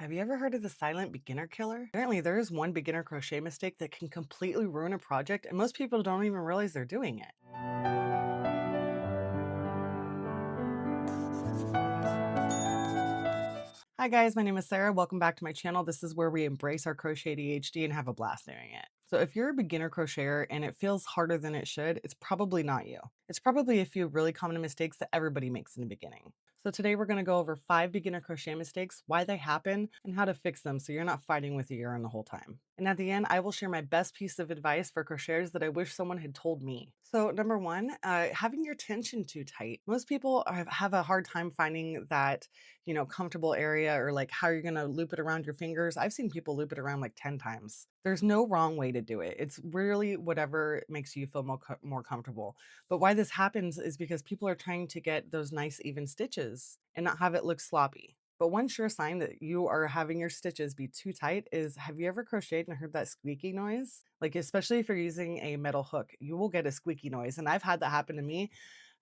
Have you ever heard of the silent beginner killer? Apparently, there is one beginner crochet mistake that can completely ruin a project, and most people don't even realize they're doing it. Hi guys, my name is Sarah. Welcome back to my channel. This is where we embrace our crochet ADHD and have a blast doing it. So if you're a beginner crocheter and it feels harder than it should, it's probably not you. It's probably a few really common mistakes that everybody makes in the beginning. So today we're going to go over 5 beginner crochet mistakes, why they happen, and how to fix them so you're not fighting with your yarn the whole time. And at the end, I will share my best piece of advice for crocheters that I wish someone had told me. So number one, having your tension too tight. Most people have a hard time finding that comfortable area or like how you're going to loop it around your fingers. I've seen people loop it around like 10 times. There's no wrong way to do it. It's really whatever makes you feel more comfortable. But why this happens is because people are trying to get those nice even stitches and not have it look sloppy. But one sure sign that you are having your stitches be too tight is, have you ever crocheted and heard that squeaky noise? Like, especially if you're using a metal hook, you will get a squeaky noise. And I've had that happen to me.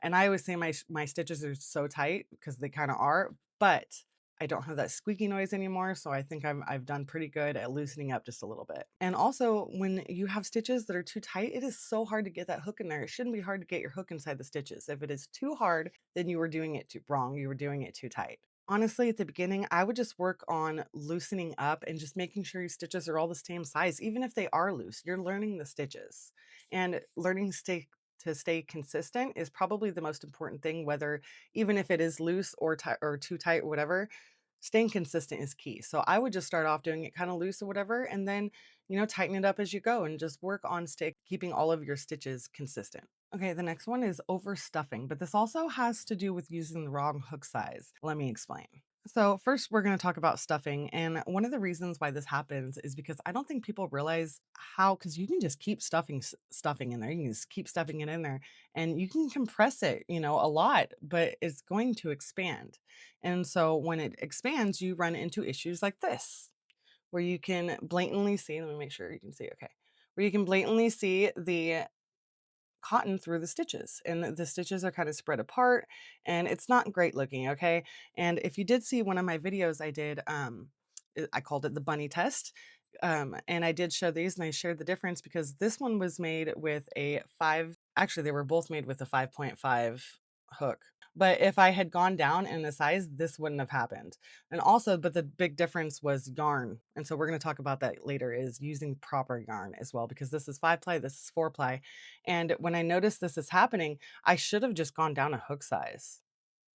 And I always say my stitches are so tight because they kind of are, but I don't have that squeaky noise anymore, so I think I've done pretty good at loosening up just a little bit. And also, when you have stitches that are too tight, it is so hard to get that hook in there. It shouldn't be hard to get your hook inside the stitches. If it is too hard, then you were doing it too wrong. You were doing it too tight. Honestly, at the beginning, I would just work on loosening up and just making sure your stitches are all the same size, even if they are loose. You're learning the stitches, and learning to stay consistent is probably the most important thing, whether even if it is loose or tight or too tight or whatever. Staying consistent is key. So I would just start off doing it kind of loose or whatever, and then tighten it up as you go and just work on keeping all of your stitches consistent. Okay, the next one is overstuffing, but this also has to do with using the wrong hook size. Let me explain. So, first, we're going to talk about stuffing. And one of the reasons why this happens is because I don't think people realize how, because you can just keep stuffing in there. You can just keep stuffing it in there and you can compress it, a lot, but it's going to expand. And so, when it expands, you run into issues like this, where you can blatantly see, let me make sure you can see, okay, where you can blatantly see the cotton through the stitches, and the stitches are kind of spread apart and it's not great looking. Okay, and if you did see one of my videos I did, I called it the bunny test, and I did show these and I shared the difference because this one was made with a 5, actually they were both made with a 5.5 hook. But if I had gone down in the size, this wouldn't have happened. And also, but the big difference was yarn. And so we're going to talk about that later, is using proper yarn as well, because this is 5-ply, this is 4-ply. And when I noticed this is happening, I should have just gone down a hook size.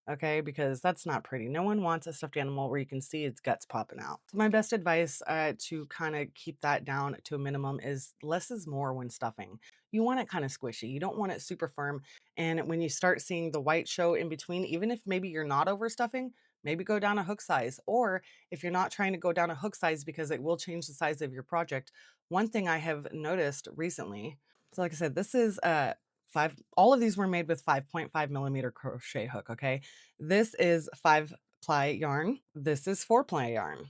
Okay, because that's not pretty. No one wants a stuffed animal where you can see its guts popping out. So my best advice to kind of keep that down to a minimum is less is more when stuffing. You want it kind of squishy. You don't want it super firm. And when you start seeing the white show in between, even if maybe you're not overstuffing, maybe go down a hook size. Or if you're not trying to go down a hook size because it will change the size of your project, one thing I have noticed recently, so like I said, this is all of these were made with 5.5 millimeter crochet hook. Okay, this is 5-ply yarn. This is 4-ply yarn.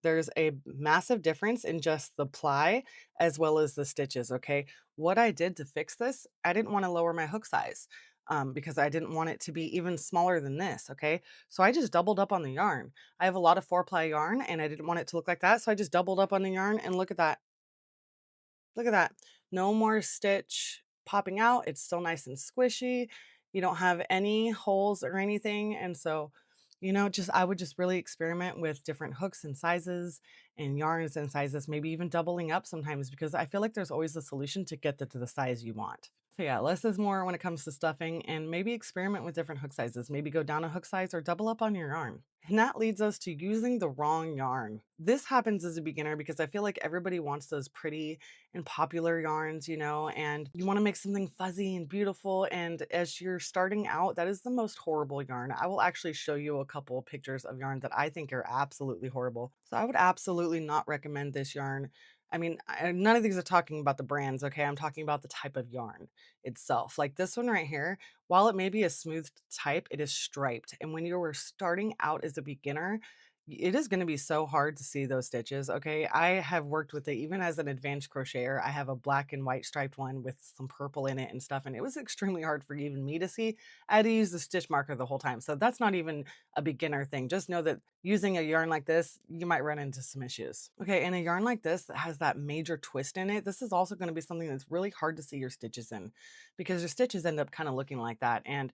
There's a massive difference in just the ply as well as the stitches. Okay, what I did to fix this, I didn't want to lower my hook size, because I didn't want it to be even smaller than this. Okay, so I just doubled up on the yarn. I have a lot of 4-ply yarn and I didn't want it to look like that, so I just doubled up on the yarn, and look at that. Look at that. No more stitch popping out. It's still nice and squishy. You don't have any holes or anything. And so, just I would just really experiment with different hooks and sizes and yarns and sizes, maybe even doubling up sometimes, because I feel like there's always a solution to get to the size you want. So yeah, less is more when it comes to stuffing, and maybe experiment with different hook sizes. Maybe go down a hook size or double up on your yarn. And that leads us to using the wrong yarn. This happens as a beginner because I feel like everybody wants those pretty and popular yarns, and you want to make something fuzzy and beautiful. And as you're starting out, that is the most horrible yarn. I will actually show you a couple of pictures of yarn that I think are absolutely horrible. So I would absolutely not recommend this yarn. I mean, none of these are talking about the brands, okay? I'm talking about the type of yarn itself. Like this one right here, while it may be a smooth type, it is striped. And when you were starting out as a beginner, It is gonna be so hard to see those stitches, okay? I have worked with it even as an advanced crocheter. I have a black and white striped one with some purple in it and stuff, and it was extremely hard for even me to see. I had to use the stitch marker the whole time. So that's not even a beginner thing. Just know that using a yarn like this, you might run into some issues. Okay, and a yarn like this that has that major twist in it, this is also gonna be something that's really hard to see your stitches in because your stitches end up kind of looking like that. And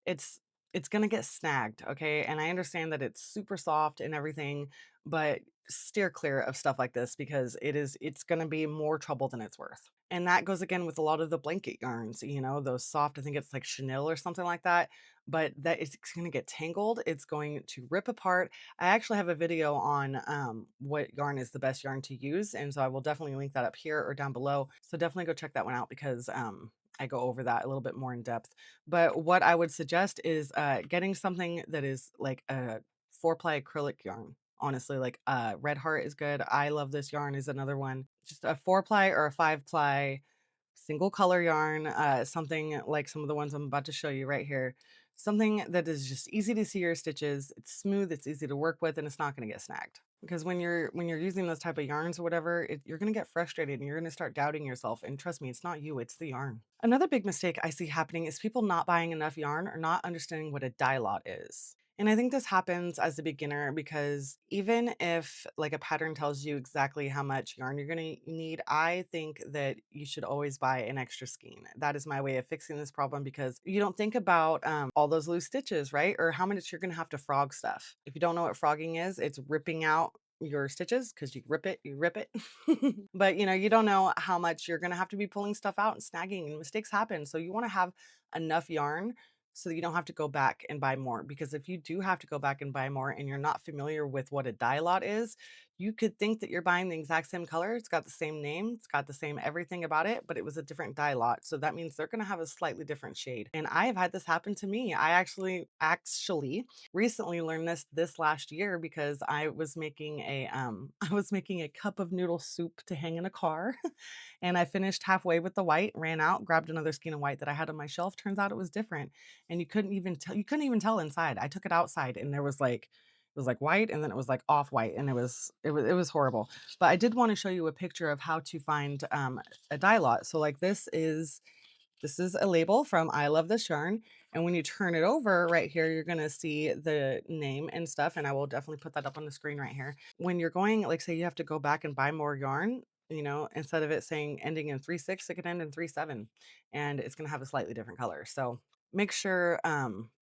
it's it's gonna get snagged, okay? And I understand that it's super soft and everything, but steer clear of stuff like this because it's gonna be more trouble than it's worth. And that goes again with a lot of the blanket yarns, you know, those soft, I think it's like chenille or something like that, but that it's gonna get tangled, it's going to rip apart. I actually have a video on what yarn is the best yarn to use, and so I will definitely link that up here or down below. So definitely go check that one out because I go over that a little bit more in depth. But what I would suggest is, getting something that is like a 4-ply acrylic yarn. Honestly, like, Red Heart is good. I Love This Yarn is another one. Just a 4-ply or a 5-ply single color yarn, something like some of the ones I'm about to show you right here. Something that is just easy to see your stitches, it's smooth, it's easy to work with, and it's not gonna get snagged. Because when you're using those type of yarns or whatever, you're gonna get frustrated and you're gonna start doubting yourself. And trust me, it's not you, it's the yarn. Another big mistake I see happening is people not buying enough yarn or not understanding what a dye lot is. And I think this happens as a beginner because even if like a pattern tells you exactly how much yarn you're going to need, I think that you should always buy an extra skein. That is my way of fixing this problem because you don't think about all those loose stitches, right? Or how much you're going to have to frog stuff. If you don't know what frogging is, it's ripping out your stitches because you rip it. But you know, you don't know how much you're going to have to be pulling stuff out and snagging, and mistakes happen. So you want to have enough yarn so that you don't have to go back and buy more. Because if you do have to go back and buy more and you're not familiar with what a dye lot is, you could think that you're buying the exact same color. It's got the same name, it's got the same everything about it, but it was a different dye lot. So that means they're going to have a slightly different shade. And I have had this happen to me. I actually recently learned this last year because I was making a I was making a cup of noodle soup to hang in a car. And I finished halfway with the white, ran out, grabbed another skein of white that I had on my shelf. Turns out it was different. And you couldn't even tell inside. I took it outside and there was like it was like white and then it was like off white and it was horrible. But I did want to show you a picture of how to find a dye lot. So like this is a label from I Love This Yarn, and when you turn it over right here, you're gonna see the name and stuff, and I will definitely put that up on the screen right here. When you're going, like, say you have to go back and buy more yarn, you know, instead of it saying ending in 3.6, it could end in 3.7, and it's gonna have a slightly different color. So make sure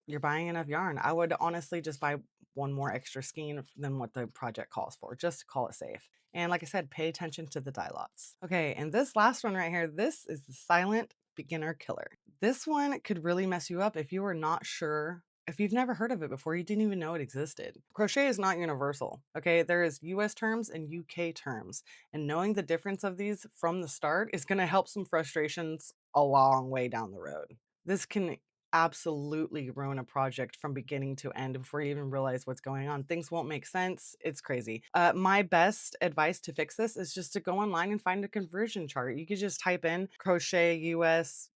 you're buying enough yarn. I would honestly just buy one more extra skein than what the project calls for, just to call it safe. And like I said, pay attention to the dye lots. Okay, and this last one right here, this is the silent beginner killer. This one could really mess you up if you were not sure. If you've never heard of it before, you didn't even know it existed. Crochet is not universal, okay? There is US terms and UK terms, and knowing the difference of these from the start is gonna help some frustrations a long way down the road. This can absolutely ruin a project from beginning to end before you even realize what's going on. Things won't make sense. It's crazy. My best advice to fix this is just to go online and find a conversion chart. You could just type in crochet US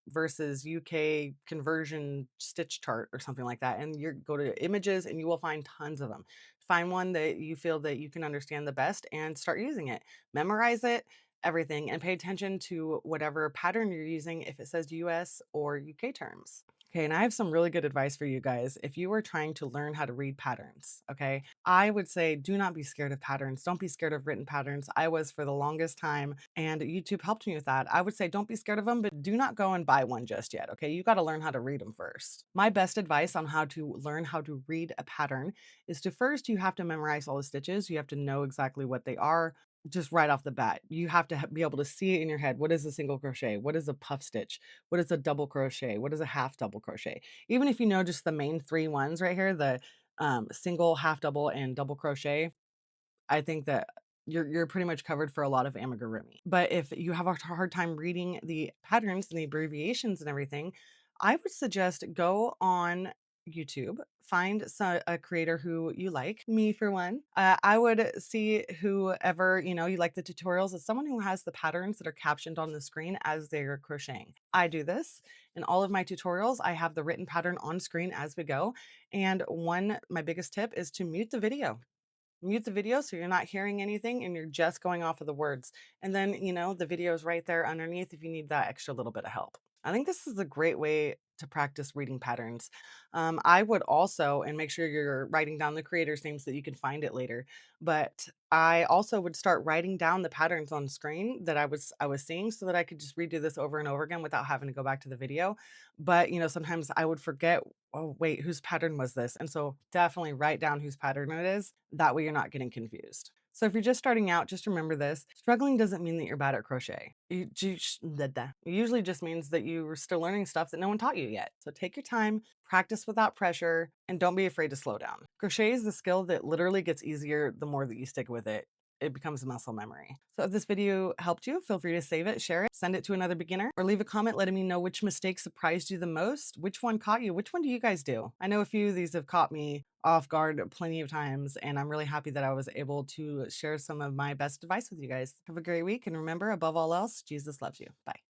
versus UK conversion stitch chart or something like that. And you go to images and you will find tons of them. Find one that you feel that you can understand the best and start using it. Memorize it, everything, and pay attention to whatever pattern you're using if it says US or UK terms. Okay, and I have some really good advice for you guys. If you are trying to learn how to read patterns, okay, I would say do not be scared of patterns. Don't be scared of written patterns. I was for the longest time, and YouTube helped me with that. I would say don't be scared of them, but do not go and buy one just yet, okay? You got to learn how to read them first. My best advice on how to learn how to read a pattern is to first, you have to memorize all the stitches. You have to know exactly what they are just right off the bat. You have to be able to see it in your head. What is a single crochet? What is a puff stitch? What is a double crochet? What is a half double crochet? Even if you know just the main three ones right here, the single, half double, and double crochet, I think that you're pretty much covered for a lot of amigurumi. But if you have a hard time reading the patterns and the abbreviations and everything, I would suggest go on YouTube, find a creator who you like, me for one. I would see whoever, you like the tutorials as someone who has the patterns that are captioned on the screen as they're crocheting. I do this in all of my tutorials. I have the written pattern on screen as we go. And my biggest tip is to mute the video. Mute the video so you're not hearing anything and you're just going off of the words. And then, the video is right there underneath if you need that extra little bit of help. I think this is a great way to practice reading patterns. I would also, and make sure you're writing down the creators' names so that you can find it later. But I also would start writing down the patterns on screen that I was seeing so that I could just redo this over and over again without having to go back to the video. But sometimes I would forget, oh wait, whose pattern was this? And so definitely write down whose pattern it is. That way you're not getting confused. So if you're just starting out, just remember this. Struggling doesn't mean that you're bad at crochet. It usually just means that you are still learning stuff that no one taught you yet. So take your time, practice without pressure, and don't be afraid to slow down. Crochet is the skill that literally gets easier the more that you stick with it. It becomes a muscle memory. So if this video helped you, feel free to save it, share it, send it to another beginner, or leave a comment letting me know which mistake surprised you the most. Which one caught you? Which one do you guys do? I know a few of these have caught me off guard plenty of times, and I'm really happy that I was able to share some of my best advice with you guys. Have a great week, and remember, above all else, Jesus loves you. Bye.